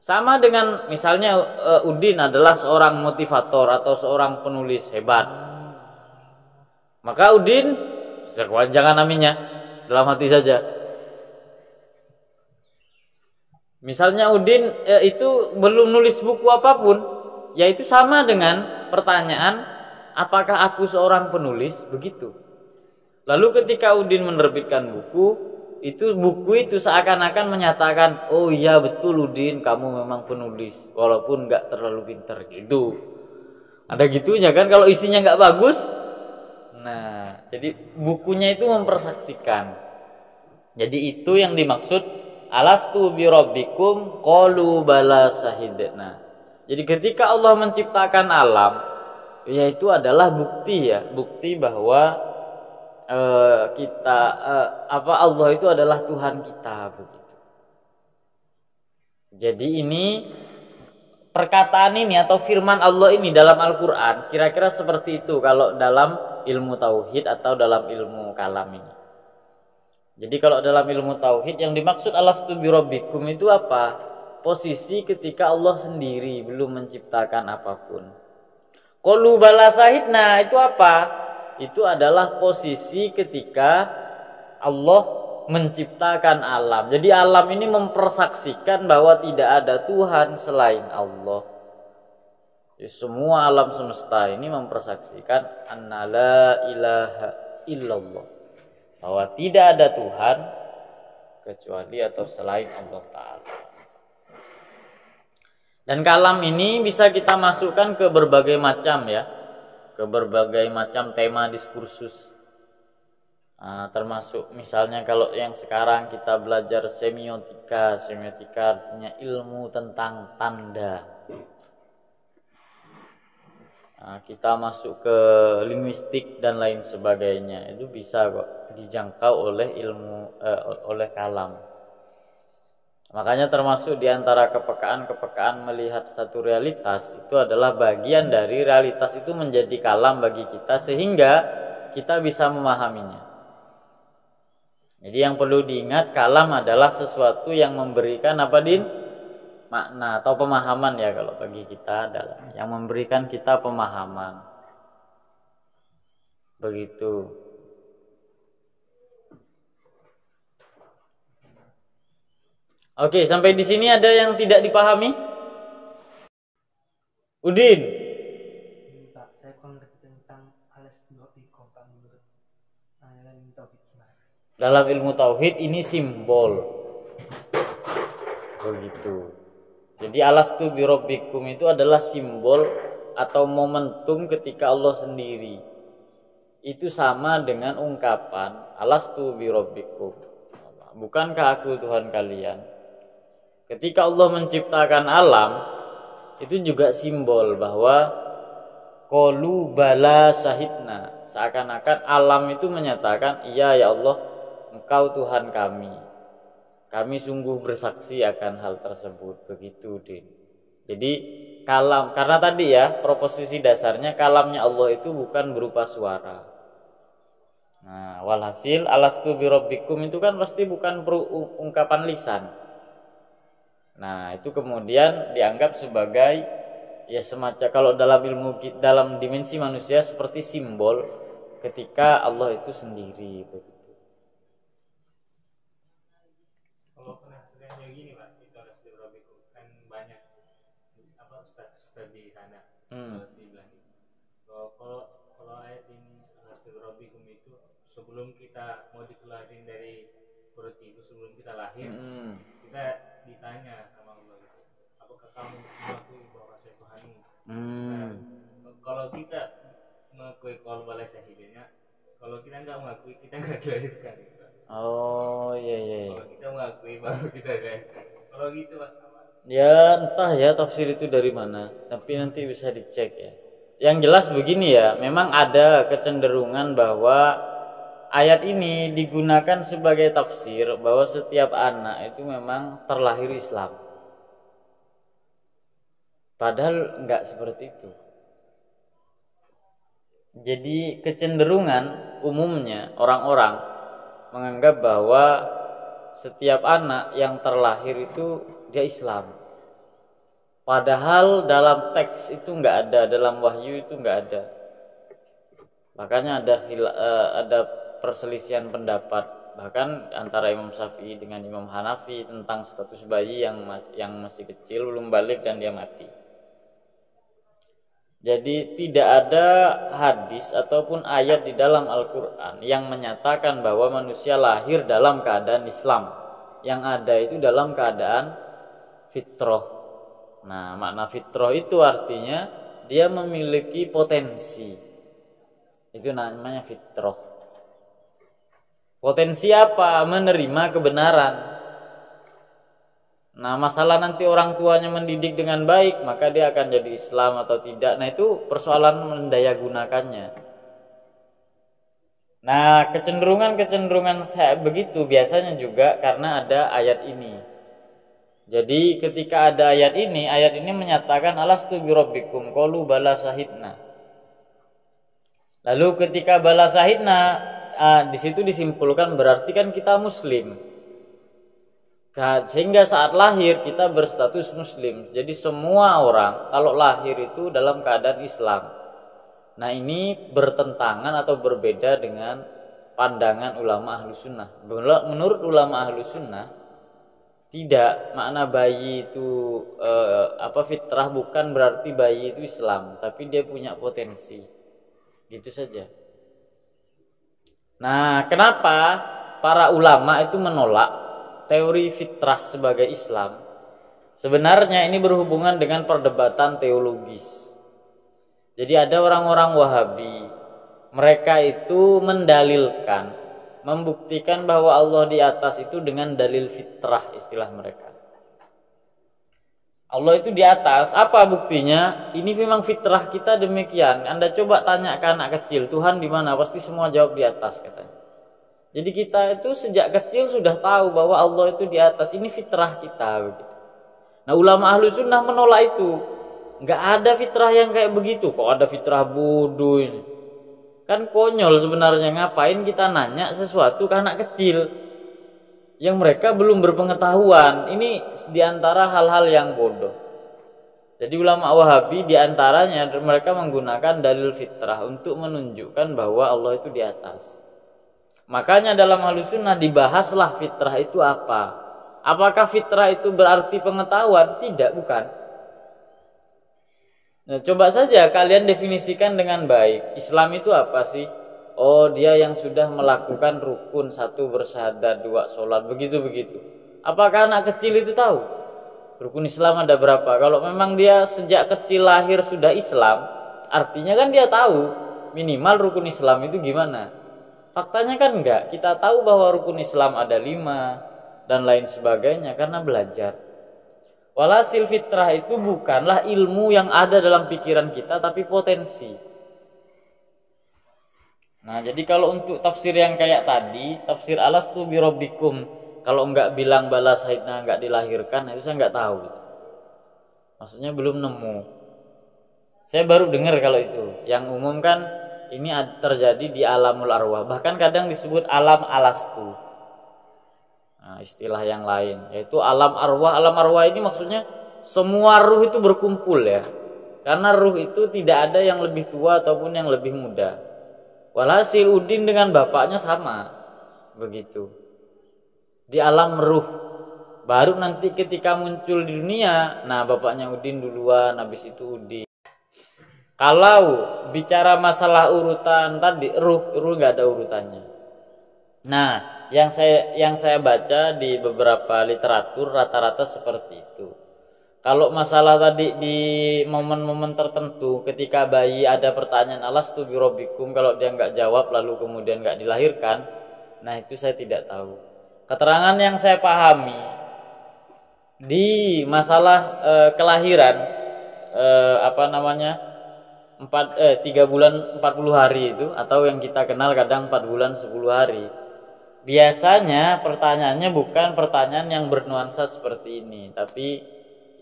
Sama dengan misalnya Udin adalah seorang motivator atau seorang penulis hebat. Maka Udin, jangan namanya, dalam hati saja. Misalnya Udin itu belum nulis buku apapun, yaitu sama dengan pertanyaan, apakah aku seorang penulis? Begitu. Lalu ketika Udin menerbitkan buku itu seakan-akan menyatakan, oh iya betul Udin, kamu memang penulis, walaupun nggak terlalu pintar gitu. Ada gitunya kan kalau isinya nggak bagus. Nah, jadi bukunya itu mempersaksikan. Jadi itu yang dimaksud alastu bi rabbikum qalu bala syahidna. Jadi ketika Allah menciptakan alam, yaitu adalah bukti ya, bukti bahwa Allah itu adalah Tuhan kita begitu. Jadi ini perkataan ini atau firman Allah ini dalam Al-Qur'an kira-kira seperti itu kalau dalam ilmu tauhid atau dalam ilmu kalam ini. Jadi kalau dalam ilmu tauhid yang dimaksud alastu birabbikum itu apa? Posisi ketika Allah sendiri belum menciptakan apapun. Qalu bala syahidna itu apa? Itu adalah posisi ketika Allah menciptakan alam. Jadi alam ini mempersaksikan bahwa tidak ada Tuhan selain Allah. Jadi semua alam semesta ini mempersaksikan anna la ilaha illallah, bahwa tidak ada Tuhan kecuali atau selain Allah Ta'ala. Dan kalam ini bisa kita masukkan ke berbagai macam ya, ke berbagai macam tema diskursus. Termasuk misalnya kalau yang sekarang kita belajar semiotika artinya ilmu tentang tanda. Kita masuk ke linguistik dan lain sebagainya, itu bisa kok dijangkau oleh oleh kalam. Makanya termasuk diantara kepekaan melihat satu realitas itu adalah bagian dari realitas itu menjadi kalam bagi kita sehingga kita bisa memahaminya. Jadi yang perlu diingat, kalam adalah sesuatu yang memberikan makna atau pemahaman ya, kalau bagi kita adalah yang memberikan kita pemahaman. Begitu. Oke, sampai di sini ada yang tidak dipahami? Udin. Pak, saya kurang ngerti tentang alastu-birabbikum Pak, menurut ilmu tauhid gimana? Dalam ilmu tauhid ini simbol. Begitu. Jadi alastu birabbikum itu adalah simbol atau momentum ketika Allah sendiri. Itu sama dengan ungkapan alastu birabbikum. Bukankah aku Tuhan kalian? Ketika Allah menciptakan alam, itu juga simbol bahwa qalu bala syahidna. Seakan-akan alam itu menyatakan, iya ya Allah, Engkau Tuhan kami. Kami sungguh bersaksi akan hal tersebut. Begitu, Din. Jadi kalam, karena tadi ya proposisi dasarnya kalamnya Allah itu bukan berupa suara. Nah, walhasil alastu birabbikum itu kan pasti bukan ungkapan lisan. Nah, itu kemudian dianggap sebagai ya semacam, kalau dalam dimensi manusia seperti simbol ketika Allah itu sendiri begitu. Kalau penafsirannya gini Pak, itu alastu birabbikum kan banyak ustaz di sana. Kalau ayat ini alastu birabbikum itu sebelum kita mau dikelarin dari perut ibu, sebelum kita lahir, kita ditanya sama Allah, apakah kamu mengakui bahwa saya Tuhanmu? Kalau kita mengakui kalau balai syahidnya, kalau kita nggak mengakui, kita nggak dilahirkan gitu. Oh iya. Kalau kita mengakui baru kita dilahirkan. Kalau gitu Pak. Ya entah ya tafsir itu dari mana, tapi nanti bisa dicek ya. Yang jelas begini ya, memang ada kecenderungan bahwa ayat ini digunakan sebagai tafsir bahwa setiap anak itu memang terlahir Islam. Padahal enggak seperti itu. Jadi kecenderungan umumnya orang-orang menganggap bahwa setiap anak yang terlahir itu dia Islam. Padahal dalam teks itu enggak ada, dalam wahyu itu enggak ada. Makanya ada perselisihan pendapat bahkan antara Imam Syafi'i dengan Imam Hanafi tentang status bayi yang masih kecil belum balik dan dia mati. Jadi tidak ada hadis ataupun ayat di dalam Al-Qur'an yang menyatakan bahwa manusia lahir dalam keadaan Islam. Yang ada itu dalam keadaan fitrah. Nah, makna fitrah itu artinya dia memiliki potensi. Itu namanya fitrah. Potensi apa? Menerima kebenaran. Nah, masalah nanti orang tuanya mendidik dengan baik, maka dia akan jadi Islam atau tidak. Nah, itu persoalan mendaya gunakannya. Nah, kecenderungan kayak begitu biasanya juga karena ada ayat ini. Jadi ketika ada ayat ini menyatakan alastu birabbikum qalu bala syahidna. Lalu ketika bala syahidna, di situ disimpulkan berarti kan kita muslim. Sehingga saat lahir kita berstatus muslim. Jadi semua orang kalau lahir itu dalam keadaan Islam. Nah, ini bertentangan atau berbeda dengan pandangan ulama ahlu sunnah. Menurut ulama ahlu sunnah, tidak, makna bayi itu fitrah bukan berarti bayi itu Islam, tapi dia punya potensi. Gitu saja. Nah, kenapa para ulama itu menolak teori fitrah sebagai Islam? Sebenarnya ini berhubungan dengan perdebatan teologis. Jadi ada orang-orang Wahabi, mereka itu mendalilkan, membuktikan bahwa Allah di atas itu dengan dalil fitrah, istilah mereka. Allah itu di atas, apa buktinya? Ini memang fitrah kita demikian. Anda coba tanya ke anak kecil, Tuhan di mana? Pasti semua jawab di atas katanya. Jadi kita itu sejak kecil sudah tahu bahwa Allah itu di atas. Ini fitrah kita begitu. Nah, ulama ahlu sunnah menolak itu. Nggak ada fitrah yang kayak begitu. Kok ada fitrah bodoh ini? Kan konyol sebenarnya. Ngapain kita nanya sesuatu ke anak kecil yang mereka belum berpengetahuan? Ini diantara hal-hal yang bodoh. Jadi ulama Wahabi diantaranya mereka menggunakan dalil fitrah untuk menunjukkan bahwa Allah itu di atas. Makanya dalam Ahlus Sunnah dibahaslah fitrah itu apa. Apakah fitrah itu berarti pengetahuan? Tidak, bukan. Nah, coba saja kalian definisikan dengan baik. Islam itu apa sih? Oh, dia yang sudah melakukan rukun, 1 bersyahadat, 2 sholat, begitu-begitu. Apakah anak kecil itu tahu? Rukun Islam ada berapa? Kalau memang dia sejak kecil lahir sudah Islam, artinya kan dia tahu minimal rukun Islam itu gimana. Faktanya kan enggak. Kita tahu bahwa rukun Islam ada 5 dan lain sebagainya karena belajar. Walhasil fitrah itu bukanlah ilmu yang ada dalam pikiran kita, tapi potensi. Nah, jadi kalau untuk tafsir yang kayak tadi, tafsir alastu birabbikum, kalau enggak bilang bala syahidna enggak dilahirkan, itu saya enggak tahu. Maksudnya belum nemu. Saya baru dengar kalau itu. Yang umum kan ini terjadi di alamul arwah. Bahkan kadang disebut alam alastu. Nah, istilah yang lain yaitu alam arwah. Alam arwah ini maksudnya semua ruh itu berkumpul ya. Karena ruh itu tidak ada yang lebih tua ataupun yang lebih muda. Walhasil Udin dengan bapaknya sama. Begitu. Di alam ruh. Baru nanti ketika muncul di dunia, nah bapaknya Udin duluan, habis itu Udin. Kalau bicara masalah urutan tadi, ruh nggak ada urutannya. Nah, yang saya baca di beberapa literatur rata-rata seperti itu. Kalau masalah tadi di momen-momen tertentu ketika bayi ada pertanyaan alastu birabbikum, kalau dia nggak jawab lalu kemudian nggak dilahirkan, nah itu saya tidak tahu. Keterangan yang saya pahami di masalah kelahiran 3 bulan 40 hari itu, atau yang kita kenal kadang 4 bulan 10 hari. Biasanya pertanyaannya bukan pertanyaan yang bernuansa seperti ini, tapi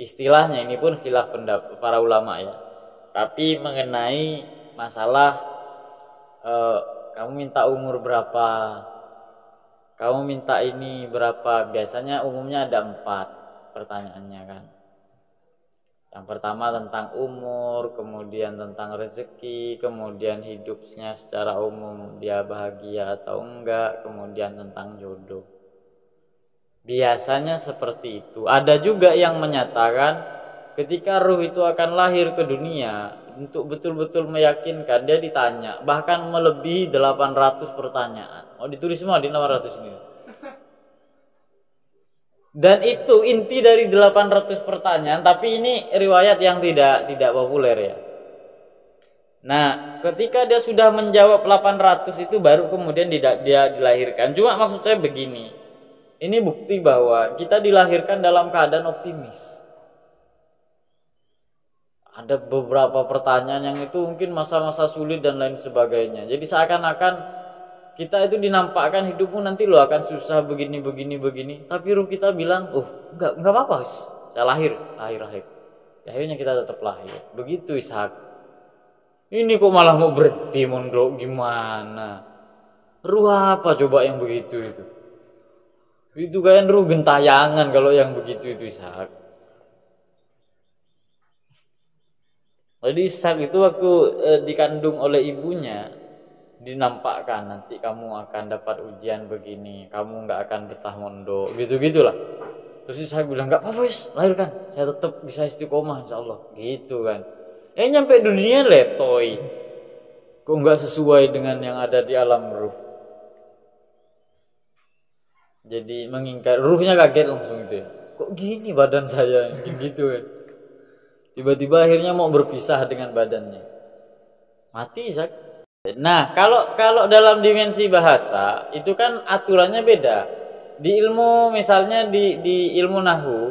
istilahnya ini pun khilaf pendapat para ulama ya. Tapi mengenai masalah kamu minta umur berapa, kamu minta ini berapa, biasanya umumnya ada 4 pertanyaannya kan. Yang pertama tentang umur, kemudian tentang rezeki, kemudian hidupnya secara umum dia bahagia atau enggak, kemudian tentang jodoh. Biasanya seperti itu. Ada juga yang menyatakan ketika ruh itu akan lahir ke dunia, untuk betul-betul meyakinkan dia ditanya, bahkan melebihi 800 pertanyaan. Oh, ditulis semua di 600 ini. Dan itu inti dari 800 pertanyaan, tapi ini riwayat yang tidak populer ya. Nah, ketika dia sudah menjawab 800 itu baru kemudian dia dilahirkan. Cuma maksud saya begini, Ini bukti bahwa kita dilahirkan dalam keadaan optimis. Ada beberapa pertanyaan yang itu mungkin masa-masa sulit dan lain sebagainya. Jadi seakan-akan kita itu dinampakkan hidupmu nanti lo akan susah begini. Tapi ruh kita bilang, enggak apa-apa, saya lahir. Akhirnya kita tetap lahir. Begitu Ishak. Ini kok malah mau berhenti mondok, gimana? Ruh apa coba yang begitu itu? Itu kayak ruh gentayangan kalau yang begitu itu Ishak. Jadi Ishak itu waktu dikandung oleh ibunya dinampakkan nanti kamu akan dapat ujian begini, kamu nggak akan betah mondok, gitulah. Terus Ishak bilang nggak apa-apa lahirkan, saya tetap bisa istiqomah insyaallah, gitu kan. Nyampe dunia letoy, kok nggak sesuai dengan yang ada di alam ruh. Jadi mengingkar, ruhnya kaget langsung itu. Kok gini badan saya, gitu kan. Tiba-tiba akhirnya mau berpisah dengan badannya. Mati Ishak. Nah, kalau dalam dimensi bahasa itu kan aturannya beda. Di ilmu misalnya di ilmu nahwu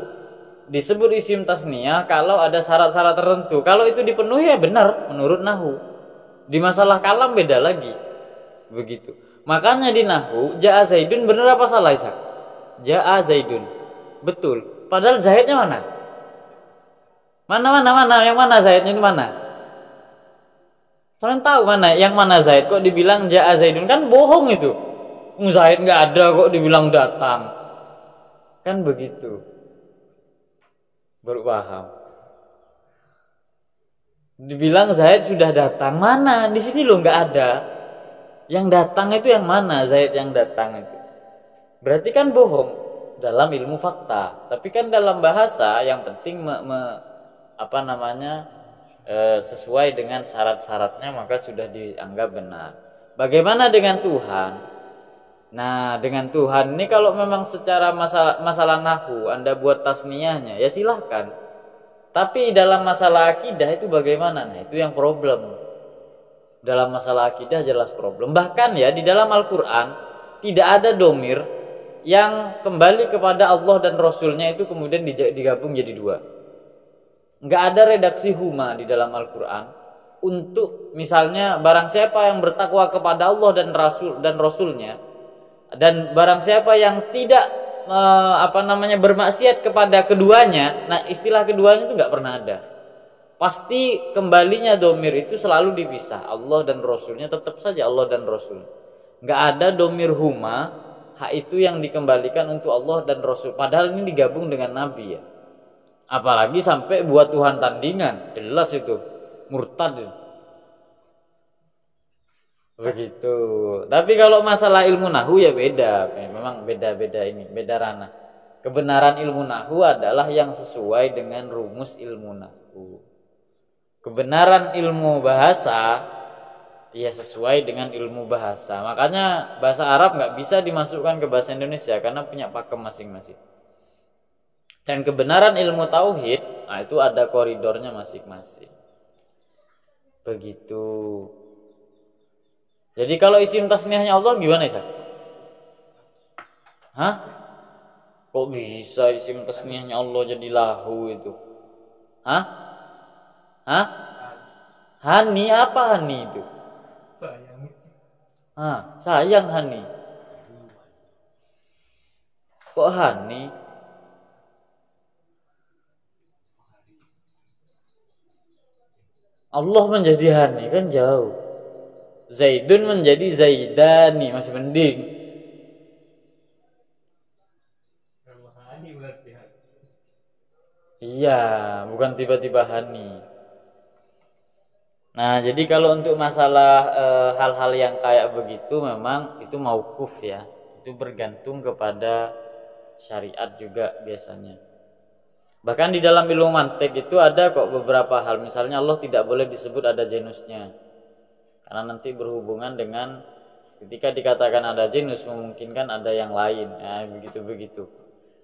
disebut isim tasniyah kalau ada syarat-syarat tertentu. Kalau itu dipenuhi ya benar menurut nahwu. Di masalah kalam beda lagi. Begitu. Makanya di nahwu jaa Zaidun benar apa salah Ishak? Jaa Zaidun. Betul. Padahal Zaidnya mana? Mana? Yang mana Zaidnya itu mana? Kalian tahu mana? Yang mana Zaid? Kok dibilang jaa Zaidun? Kan bohong itu. Zaid nggak ada kok dibilang datang. Kan begitu. Baru paham. Dibilang Zaid sudah datang. Mana? Di sini loh nggak ada. Yang datang itu yang mana? Zaid yang datang itu. Berarti kan bohong dalam ilmu fakta. Tapi kan dalam bahasa yang penting sesuai dengan syarat-syaratnya maka sudah dianggap benar. Bagaimana dengan Tuhan? Nah, dengan Tuhan ini kalau memang secara masalah nahwu Anda buat tasniyahnya ya silahkan. Tapi dalam masalah akidah itu bagaimana? Nah, itu yang problem. Dalam masalah akidah jelas problem. Bahkan ya di dalam Al-Qur'an tidak ada domir yang kembali kepada Allah dan Rasulnya itu kemudian digabung jadi dua. Enggak ada redaksi huma di dalam Al-Qur'an untuk misalnya barang siapa yang bertakwa kepada Allah dan Rasulnya dan barang siapa yang tidak bermaksiat kepada keduanya. Nah, istilah keduanya itu enggak pernah ada. Pasti kembalinya domir itu selalu dipisah. Allah dan Rasulnya tetap saja Allah dan Rasul. Enggak ada domir huma, hak itu yang dikembalikan untuk Allah dan Rasul. Padahal ini digabung dengan Nabi ya. Apalagi sampai buat Tuhan tandingan, jelas itu murtad itu. Begitu. Tapi kalau masalah ilmu nahwu ya beda, memang beda ini, beda ranah. Kebenaran ilmu nahwu adalah yang sesuai dengan rumus ilmu nahwu. Kebenaran ilmu bahasa ya sesuai dengan ilmu bahasa. Makanya bahasa Arab nggak bisa dimasukkan ke bahasa Indonesia karena punya pakem masing-masing. Dan kebenaran ilmu tauhid, nah itu ada koridornya masing-masing. Begitu. Jadi kalau isim tasniyahnya Allah gimana Isa? Hah? Kok bisa isim tasniyahnya Allah jadi lahu itu? Hah? Hani apa hani itu? Sayang. Sayang hani. Kok hani? Allah menjadi hani kan jauh. Zaidun menjadi Zaidani masih mending. Iya, bukan tiba-tiba hani. Nah, jadi kalau untuk masalah hal-hal yang kayak begitu memang itu mauquf ya. Itu bergantung kepada syariat juga biasanya. Bahkan di dalam ilmu mantik itu ada kok beberapa hal. Misalnya Allah tidak boleh disebut ada genusnya. Karena nanti berhubungan dengan ketika dikatakan ada genus memungkinkan ada yang lain. Ya, begitu-begitu.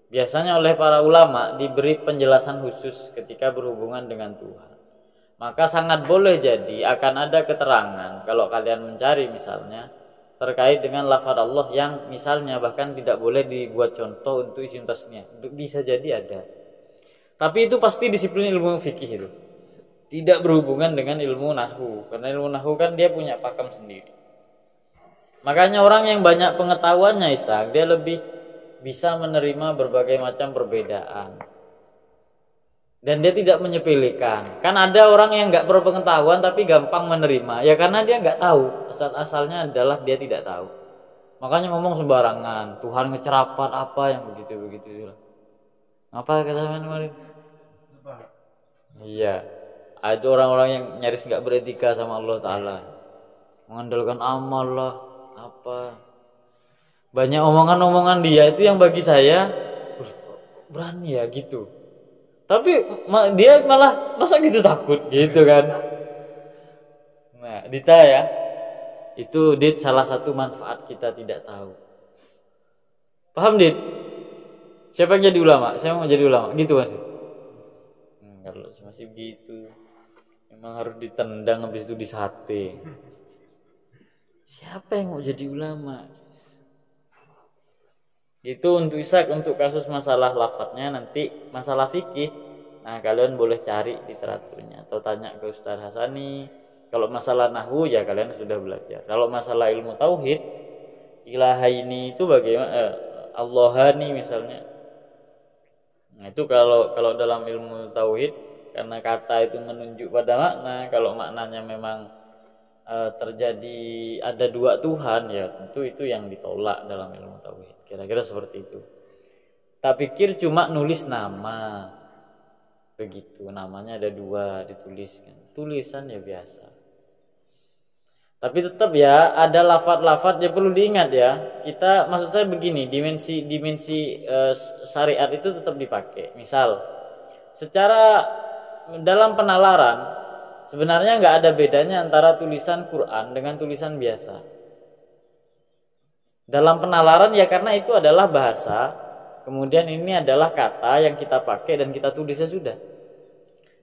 Biasanya oleh para ulama diberi penjelasan khusus ketika berhubungan dengan Tuhan. Maka sangat boleh jadi akan ada keterangan kalau kalian mencari misalnya terkait dengan lafaz Allah yang misalnya bahkan tidak boleh dibuat contoh untuk isim tasniah. Bisa jadi ada. Tapi itu pasti disiplin ilmu fikih itu. Tidak berhubungan dengan ilmu nahwu. Karena ilmu nahwu kan dia punya pakem sendiri. Makanya orang yang banyak pengetahuannya Ishak, dia lebih bisa menerima berbagai macam perbedaan. Dan dia tidak menyepelekan. Kan ada orang yang nggak berpengetahuan tapi gampang menerima. Ya karena dia nggak tahu. Asal-asalnya adalah dia tidak tahu. Makanya ngomong sembarangan. Tuhan ngecerapat apa yang begitu-begitu. Apa kata kemarin? Iya. Ada orang-orang yang nyaris nggak beretika sama Allah Ta'ala. Mengandalkan amal lah. Apa. Banyak omongan-omongan dia itu yang bagi saya. Berani ya gitu. Tapi dia malah masa gitu takut gitu kan. Nah, Dita ya. Itu Dit salah satu manfaat kita tidak tahu. Paham Dit? Siapa yang jadi ulama? Saya mau jadi ulama. Gitu masih. Kalau masih begitu memang harus ditendang habis itu disate. Siapa yang mau jadi ulama? Itu untuk Ishak, untuk kasus masalah lafadznya. Nanti masalah fikih, nah kalian boleh cari literaturnya atau tanya ke Ustaz Hasani. Kalau masalah nahwu ya kalian sudah belajar. Kalau masalah ilmu tauhid, ilahaini itu bagaimana, Allahani misalnya. Nah itu kalau dalam ilmu tauhid, karena kata itu menunjuk pada makna. Kalau maknanya memang terjadi ada dua Tuhan, ya tentu itu yang ditolak dalam ilmu tauhid. Kira-kira seperti itu. Tak pikir cuma nulis nama. Begitu, namanya ada dua dituliskan. Tulisan ya biasa. Tapi tetap ya ada lafaz-lafaz ya perlu diingat ya. Kita maksud saya begini, dimensi syariat itu tetap dipakai. Misal secara dalam penalaran sebenarnya nggak ada bedanya antara tulisan Quran dengan tulisan biasa. Dalam penalaran ya karena itu adalah bahasa, kemudian ini adalah kata yang kita pakai dan kita tulisnya sudah.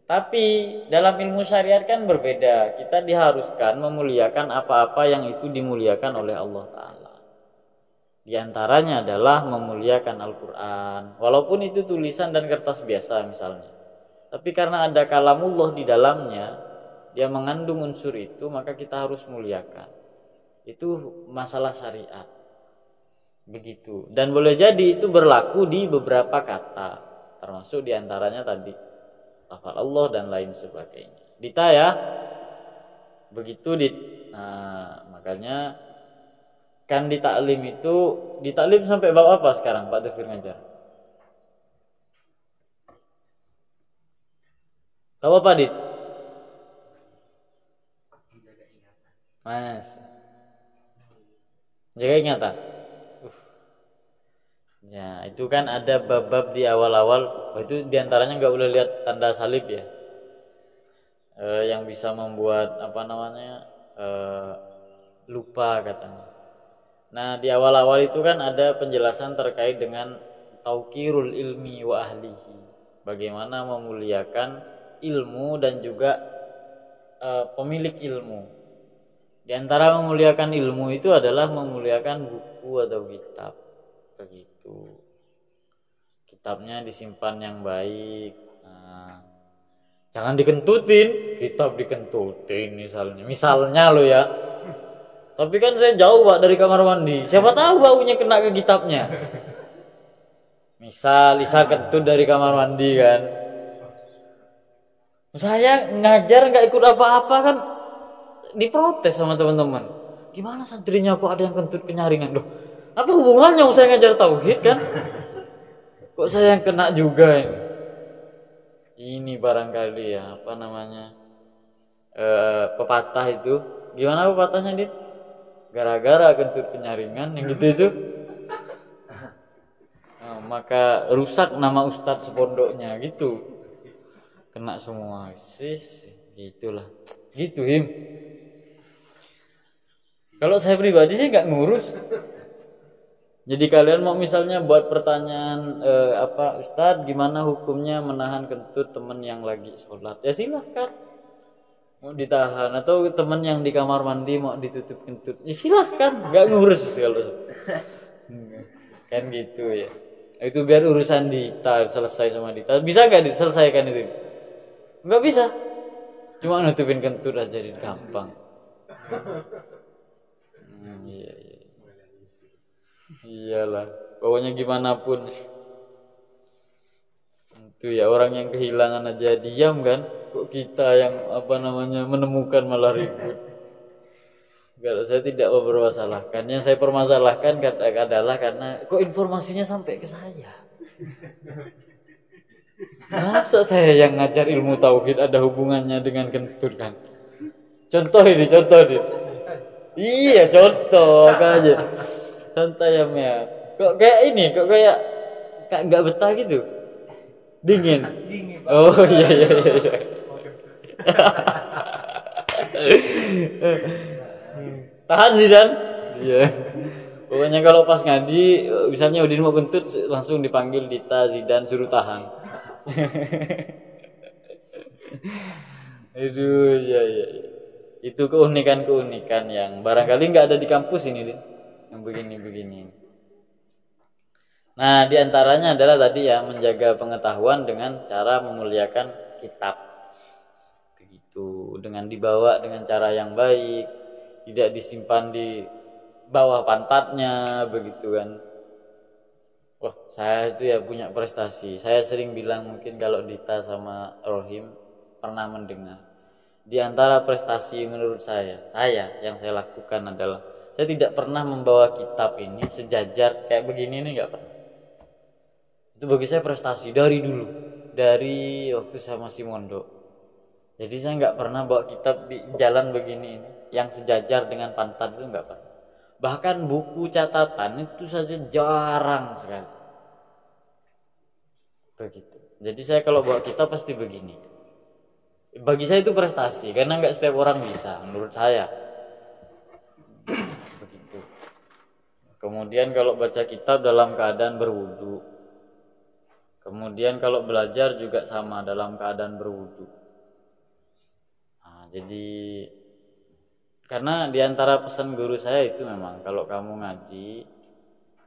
Tapi dalam ilmu syariat kan berbeda. Kita diharuskan memuliakan apa-apa yang itu dimuliakan oleh Allah Ta'ala. Di antaranya adalah memuliakan Al-Quran. Walaupun itu tulisan dan kertas biasa misalnya. Tapi karena ada kalamullah di dalamnya, dia mengandung unsur itu, maka kita harus muliakan. Itu masalah syariat. Begitu. Dan boleh jadi itu berlaku di beberapa kata, termasuk diantaranya tadi lafaz Allah dan lain sebagainya. Dita ya, begitu Dit. Nah makanya kan di taklim itu, di taklim sampai bab apa sekarang Pak Tafir ngajar? Tahu apa Dit? Mas, jaga ingatan. Ya itu kan ada bab-bab di awal-awal. Itu diantaranya nggak boleh lihat tanda salib ya, yang bisa membuat lupa katanya. Nah di awal-awal itu kan ada penjelasan terkait dengan tauqirul ilmi wa ahlihi, bagaimana memuliakan ilmu dan juga pemilik ilmu. Di antara memuliakan ilmu itu adalah memuliakan buku atau kitab. Begitu, kitabnya disimpan yang baik. Nah, jangan dikentutin, kitab dikentutin misalnya lo ya. Tapi kan saya jauh Pak dari kamar mandi, siapa tahu baunya kena ke kitabnya. Misal Isa kentut dari kamar mandi kan, saya ngajar nggak ikut apa-apa kan diprotes sama teman-teman. Gimana santrinya kok ada yang kentut penyaringan? Loh, apa hubungannya saya ngajar tauhid kan? Kok saya yang kena juga ini? Ini barangkali ya pepatah itu. Gimana pepatahnya Dit? Gara-gara kentut penyaringan yang gitu itu. Nah, maka rusak nama ustadz sepondoknya gitu. Kena semua. Gitulah. Gitu Him. Kalau saya pribadi sih nggak ngurus. Jadi kalian mau misalnya buat pertanyaan Ustadz gimana hukumnya menahan kentut teman yang lagi sholat, ya silahkan. mau ditahan, atau teman yang di kamar mandi mau ditutup kentut, ya silahkan, nggak ngurus kalau kan gitu ya. Itu biar urusan Dita selesai sama Dita. Bisa nggak diselesaikan itu? Nggak bisa, cuma nutupin kentut aja di gampang. Iya, iya. Iyalah, pokoknya gimana pun itu ya, orang yang kehilangan aja diam kan, kok kita yang menemukan malah ribut. Kalau saya tidak mempermasalahkan, yang saya permasalahkan adalah karena kok informasinya sampai ke saya. Masa saya yang ngajar ilmu tauhid ada hubungannya dengan kentut kan? Contoh ini. Iya, contoh aja. Santai ya, Mia. Kok kayak nggak betah gitu. Dingin. Oh iya. Tahan sih Dan. Iya. Pokoknya kalau pas ngaji, misalnya Udin mau kentut, langsung dipanggil Dita, Zidan, suruh tahan. Aduh, iya. Itu keunikan yang barangkali nggak ada di kampus ini, Din. Yang begini. Nah, diantaranya adalah tadi ya, menjaga pengetahuan dengan cara memuliakan kitab. Begitu, dengan dibawa dengan cara yang baik, tidak disimpan di bawah pantatnya, begitu kan. Wah, saya itu ya punya prestasi. Saya sering bilang, mungkin kalau Dita sama Rohim pernah mendengar. Di antara prestasi menurut saya yang saya lakukan adalah saya tidak pernah membawa kitab ini sejajar kayak begini, ini nggak pernah. Itu bagi saya prestasi dari dulu, dari waktu saya masih mondok. Jadi saya nggak pernah bawa kitab di jalan begini ini, yang sejajar dengan pantat, itu nggak pernah. Bahkan buku catatan itu saja jarang sekali. Begitu. Jadi saya kalau bawa kitab pasti begini. Bagi saya itu prestasi, karena nggak setiap orang bisa, menurut saya. Begitu. Kemudian kalau baca kitab dalam keadaan berwudu. Kemudian kalau belajar juga sama, dalam keadaan berwudu. Nah, jadi karena diantara pesan guru saya itu memang kalau kamu ngaji,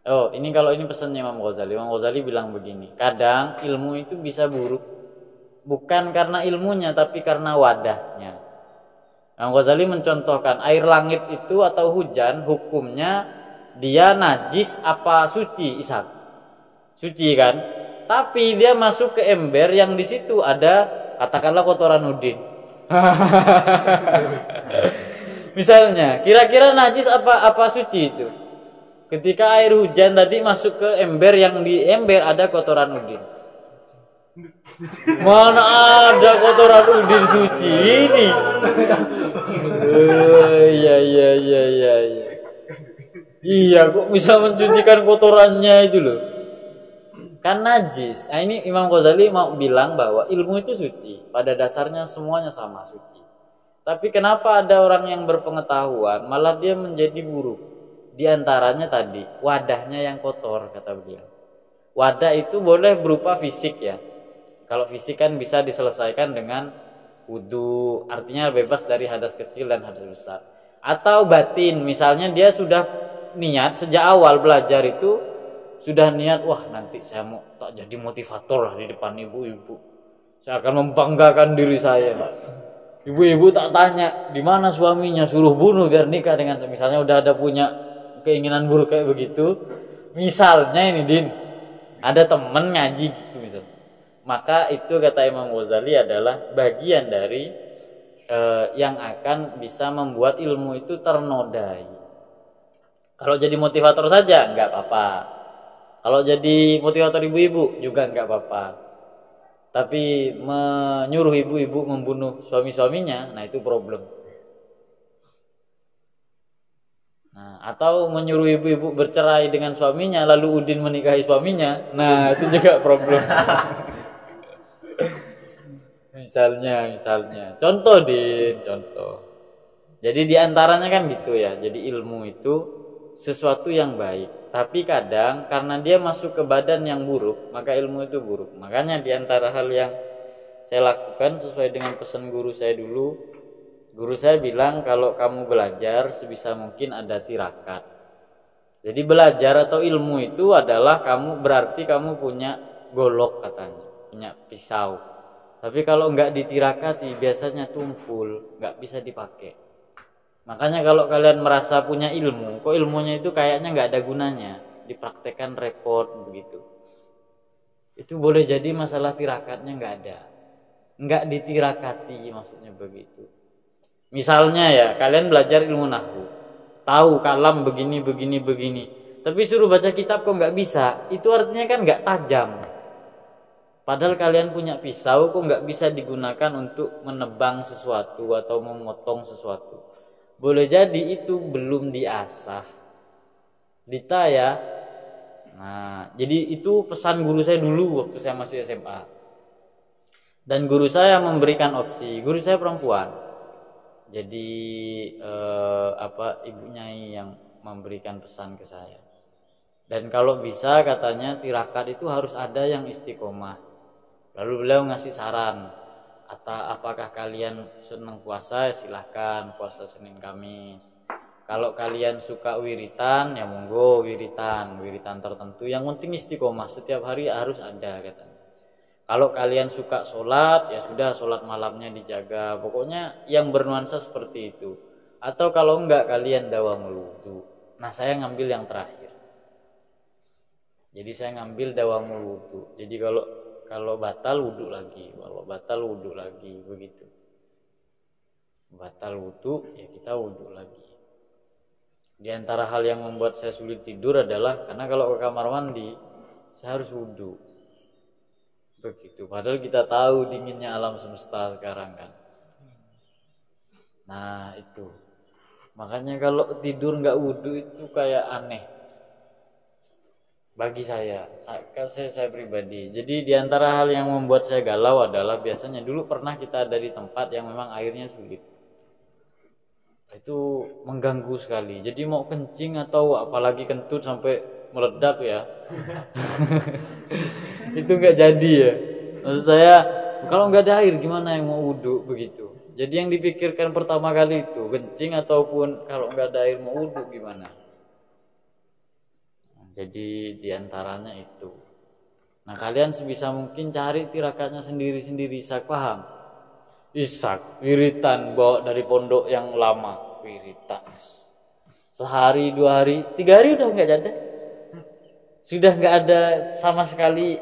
kalau ini pesannya Imam Ghazali bilang begini, kadang ilmu itu bisa buruk bukan karena ilmunya tapi karena wadahnya. Imam Ghazali mencontohkan air langit itu atau hujan, hukumnya dia najis apa suci, Ishak? Suci kan? Tapi dia masuk ke ember yang di situ ada katakanlah kotoran Udin. Misalnya, kira-kira najis apa suci itu? Ketika air hujan tadi masuk ke ember yang di ember ada kotoran Udin. Mana ada kotoran Udin suci ini? Iya. Iya, kok bisa mencucikan kotorannya itu loh? Kan najis. Nah, ini Imam Ghazali mau bilang bahwa ilmu itu suci. Pada dasarnya semuanya sama suci. Tapi kenapa ada orang yang berpengetahuan malah dia menjadi buruk? Di antaranya tadi, wadahnya yang kotor, kata beliau. Wadah itu boleh berupa fisik ya. Kalau fisik kan bisa diselesaikan dengan wudu, artinya bebas dari hadas kecil dan hadas besar. Atau batin, misalnya dia sudah niat sejak awal belajar itu, sudah niat, wah nanti saya mau tak jadi motivator lah di depan ibu-ibu. Saya akan membanggakan diri saya. Ibu-ibu tak tanya di mana suaminya, suruh bunuh biar nikah dengan, misalnya udah ada punya keinginan buruk kayak begitu. Misalnya ini Din, ada temen ngaji gitu misalnya. Maka itu kata Imam Ghazali adalah bagian dari yang akan bisa membuat ilmu itu ternodai. Kalau jadi motivator saja nggak apa-apa. Kalau jadi motivator ibu-ibu juga nggak apa-apa. Tapi menyuruh ibu-ibu membunuh suami-suaminya, nah itu problem. Nah, atau menyuruh ibu-ibu bercerai dengan suaminya lalu Udin menikahi suaminya, nah itu juga problem. misalnya contoh. Jadi diantaranya kan gitu ya. Jadi ilmu itu sesuatu yang baik, tapi kadang karena dia masuk ke badan yang buruk, maka ilmu itu buruk. Makanya diantara hal yang saya lakukan sesuai dengan pesan guru saya dulu, Guru saya bilang kalau kamu belajar sebisa mungkin ada tirakat. Jadi belajar atau ilmu itu adalah berarti kamu punya golok katanya, punya pisau. Tapi kalau nggak ditirakati biasanya tumpul, nggak bisa dipakai. Makanya kalau kalian merasa punya ilmu, kok ilmunya itu kayaknya nggak ada gunanya, dipraktekkan repot begitu. Itu boleh jadi masalah tirakatnya nggak ada, nggak ditirakati, maksudnya begitu. Misalnya ya, kalian belajar ilmu nahwu, tahu kalam begini, tapi suruh baca kitab kok nggak bisa, itu artinya kan nggak tajam. Padahal kalian punya pisau kok nggak bisa digunakan untuk menebang sesuatu atau memotong sesuatu. Boleh jadi itu belum diasah. Dita ya. Nah, jadi itu pesan guru saya dulu waktu saya masih SMA. Dan guru saya memberikan opsi. Guru saya perempuan. Jadi Ibu Nyai yang memberikan pesan ke saya. Dan kalau bisa katanya tirakat itu harus ada yang istiqomah. Lalu beliau ngasih saran, apakah kalian senang puasa, silahkan puasa Senin Kamis. Kalau kalian suka wiritan, ya monggo wiritan tertentu. Yang penting istiqomah, setiap hari harus ada katanya. Kalau kalian suka sholat, ya sudah sholat malamnya dijaga. Pokoknya yang bernuansa seperti itu. Atau kalau enggak kalian dawamul wudu. Nah saya ngambil yang terakhir. Jadi saya ngambil dawamul wudu. Jadi kalau batal wudhu lagi, begitu. Batal wudhu, ya kita wudhu lagi. Di antara hal yang membuat saya sulit tidur adalah karena kalau ke kamar mandi, saya harus wudhu. Begitu. Padahal kita tahu dinginnya alam semesta sekarang kan. Nah itu. Makanya kalau tidur nggak wudhu itu kayak aneh. Bagi saya pribadi. Jadi di antara hal yang membuat saya galau adalah biasanya dulu pernah kita ada di tempat yang memang airnya sulit. Itu mengganggu sekali. Jadi mau kencing atau apalagi kentut sampai meledak ya. Itu nggak jadi ya. Maksud saya kalau nggak ada air gimana yang mau wudhu begitu. Jadi yang dipikirkan pertama kali itu kencing ataupun kalau nggak ada air mau wudhu gimana. Jadi diantaranya itu. Nah kalian sebisa mungkin cari tirakatnya sendiri-sendiri. Isak paham? Isak, wiritan bawa dari pondok yang lama. Wiritan sehari, 2 hari, 3 hari udah nggak ada. Sudah nggak ada sama sekali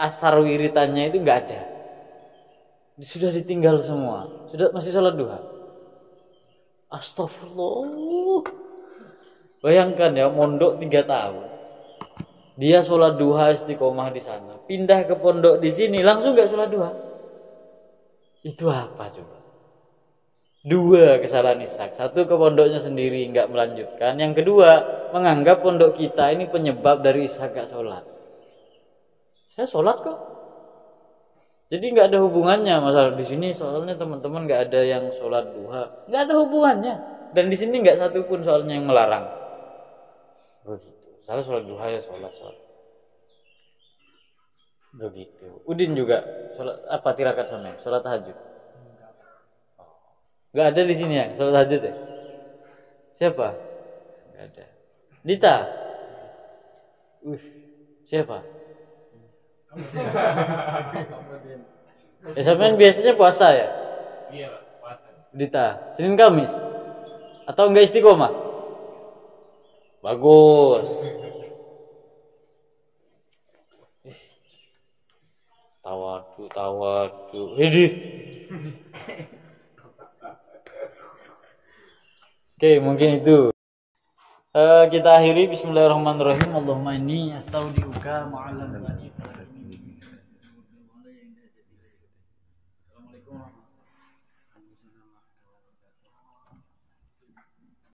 asar wiritannya itu nggak ada. Sudah ditinggal semua. Sudah masih sholat duha. Astagfirullah. Bayangkan ya, mondok 3 tahun. Dia sholat duha istiqomah di sana. Pindah ke pondok di sini langsung gak sholat duha. Itu apa coba? 2 kesalahan Ishak. 1 ke pondoknya sendiri gak melanjutkan. Yang kedua, menganggap pondok kita ini penyebab dari Ishak gak sholat. Saya sholat kok. Jadi gak ada hubungannya masalah di sini. Soalnya teman-teman gak ada yang sholat duha. Gak ada hubungannya. Dan di sini gak satupun soalnya yang melarang. Begitu. Saya sholat duha ya sholat. Begitu. Udin juga sholat tirakat sama sholat tahajud. Gak ada di sini ya sholat tahajud ya. Siapa? Gak ada. Dita. Siapa? Ya sampean biasanya puasa ya? Iya puasa. Dita. Senin Kamis. Atau enggak istiqomah? Bagus. Tawadu. Hidih. Oke, mungkin itu. Kita akhiri bismillahirrahmanirrahim. Allahumma inni astaudiuka ma'alam. Assalamualaikum warahmatullahi wabarakatuh.